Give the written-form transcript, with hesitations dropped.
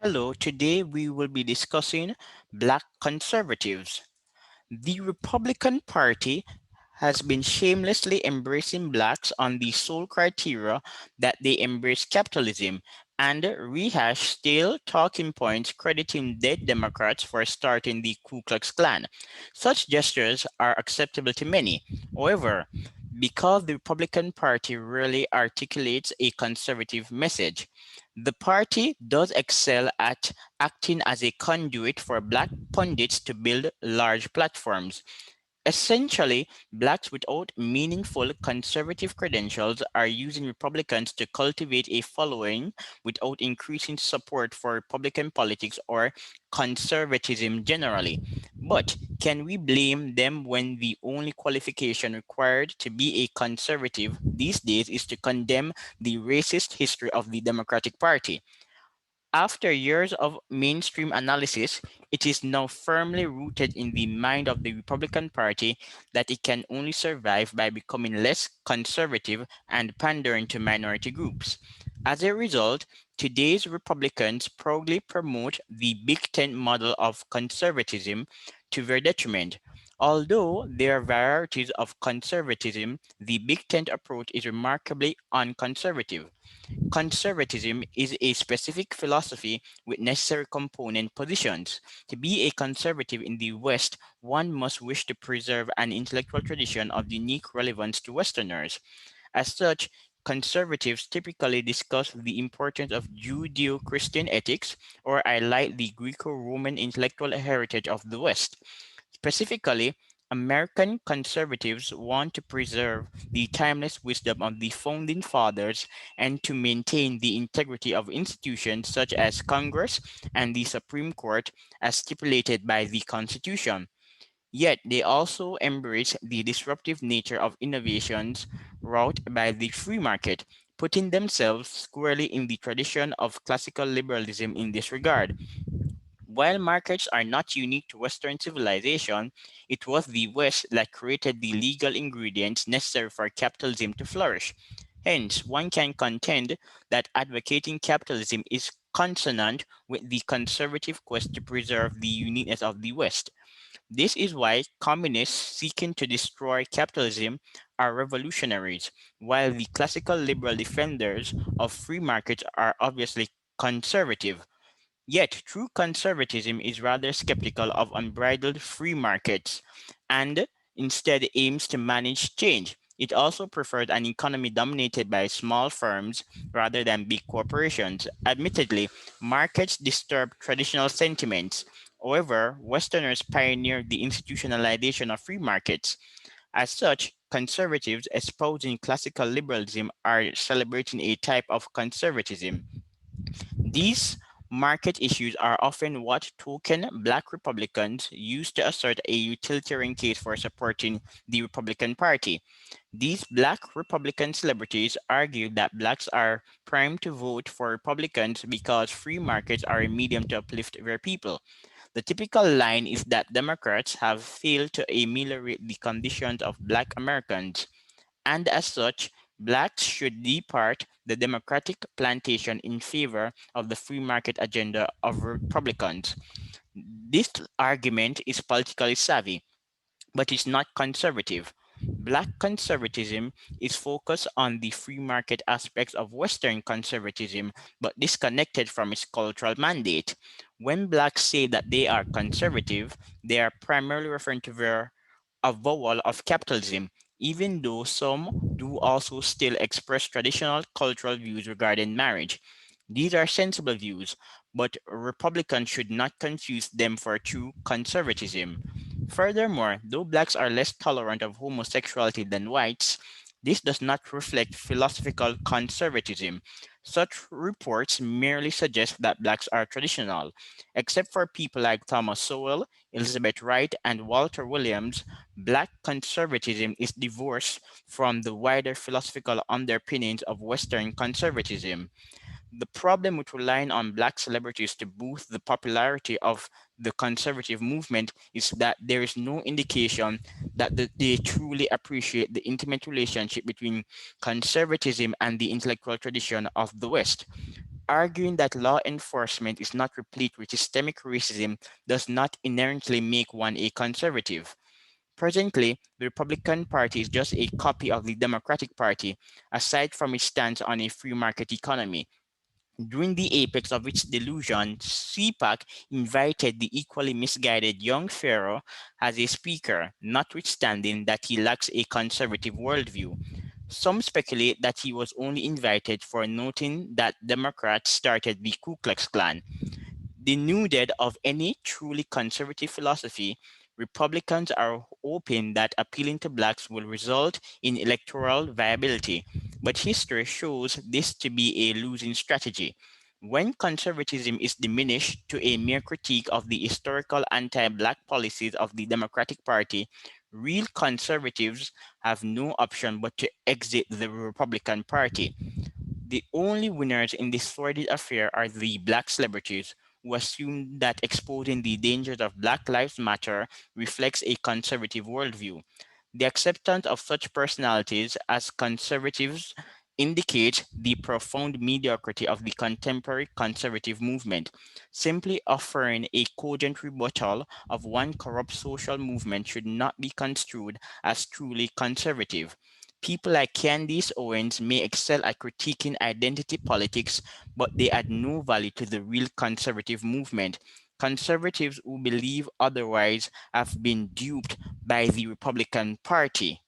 Hello, today we will be discussing Black conservatives. The Republican Party has been shamelessly embracing blacks on the sole criteria that they embrace capitalism and rehash stale talking points crediting dead Democrats for starting the Ku Klux Klan. Such gestures are acceptable to many. However, because the Republican Party rarely articulates a conservative message, the party does excel at acting as a conduit for black pundits to build large platforms. Essentially, blacks without meaningful conservative credentials are using Republicans to cultivate a following without increasing support for Republican politics or conservatism generally. But can we blame them when the only qualification required to be a conservative these days is to condemn the racist history of the Democratic Party? After years of mainstream analysis, it is now firmly rooted in the mind of the Republican Party that it can only survive by becoming less conservative and pandering to minority groups. As a result, today's Republicans proudly promote the Big Tent model of conservatism to their detriment. Although there are varieties of conservatism, the Big Tent approach is remarkably unconservative. Conservatism is a specific philosophy with necessary component positions. To be a conservative in the West, one must wish to preserve an intellectual tradition of unique relevance to Westerners. As such, conservatives typically discuss the importance of Judeo Christian ethics or highlight the Greco Roman intellectual heritage of the West. Specifically, American conservatives want to preserve the timeless wisdom of the founding fathers and to maintain the integrity of institutions such as Congress and the Supreme Court as stipulated by the Constitution. Yet they also embrace the disruptive nature of innovations wrought by the free market, putting themselves squarely in the tradition of classical liberalism in this regard. While markets are not unique to Western civilization, it was the West that created the legal ingredients necessary for capitalism to flourish. Hence, one can contend that advocating capitalism is consonant with the conservative quest to preserve the uniqueness of the West. This is why communists seeking to destroy capitalism are revolutionaries, while the classical liberal defenders of free markets are obviously conservative. Yet, true conservatism is rather skeptical of unbridled free markets and instead aims to manage change. It also prefers an economy dominated by small firms rather than big corporations. Admittedly, markets disturb traditional sentiments. However, Westerners pioneered the institutionalization of free markets. As such, conservatives espousing classical liberalism are celebrating a type of conservatism. These market issues are often what token black Republicans use to assert a utilitarian case for supporting the Republican Party. These black Republican celebrities argue that blacks are primed to vote for Republicans because free markets are a medium to uplift their people. The typical line is that Democrats have failed to ameliorate the conditions of black Americans and as such, blacks should depart the Democratic plantation in favor of the free market agenda of Republicans. This argument is politically savvy, but is not conservative. Black conservatism is focused on the free market aspects of Western conservatism, but disconnected from its cultural mandate. When blacks say that they are conservative, they are primarily referring to their avowal of capitalism, even though some do also still express traditional cultural views regarding marriage. These are sensible views, but Republicans should not confuse them for true conservatism. Furthermore, though blacks are less tolerant of homosexuality than whites, this does not reflect philosophical conservatism. Such reports merely suggest that blacks are traditional. Except for people like Thomas Sowell, Elizabeth Wright, and Walter Williams, black conservatism is divorced from the wider philosophical underpinnings of Western conservatism. The problem with relying on black celebrities to boost the popularity of the conservative movement is that there is no indication that they truly appreciate the intimate relationship between conservatism and the intellectual tradition of the West. Arguing that law enforcement is not replete with systemic racism does not inherently make one a conservative. Presently, the Republican Party is just a copy of the Democratic Party, aside from its stance on a free market economy. During the apex of its delusion, CPAC invited the equally misguided young Pharaoh as a speaker, notwithstanding that he lacks a conservative worldview. Some speculate that he was only invited for noting that Democrats started the Ku Klux Klan. Denuded of any truly conservative philosophy, Republicans are hoping that appealing to blacks will result in electoral viability, but history shows this to be a losing strategy. When conservatism is diminished to a mere critique of the historical anti black policies of the Democratic Party, real conservatives have no option but to exit the Republican Party. The only winners in this sordid affair are the black celebrities who assume that exposing the dangers of Black Lives Matter reflects a conservative worldview. The acceptance of such personalities as conservatives indicates the profound mediocrity of the contemporary conservative movement. Simply offering a cogent rebuttal of one corrupt social movement should not be construed as truly conservative. People like Candace Owens may excel at critiquing identity politics, but they add no value to the real conservative movement. Conservatives who believe otherwise have been duped by the Republican Party.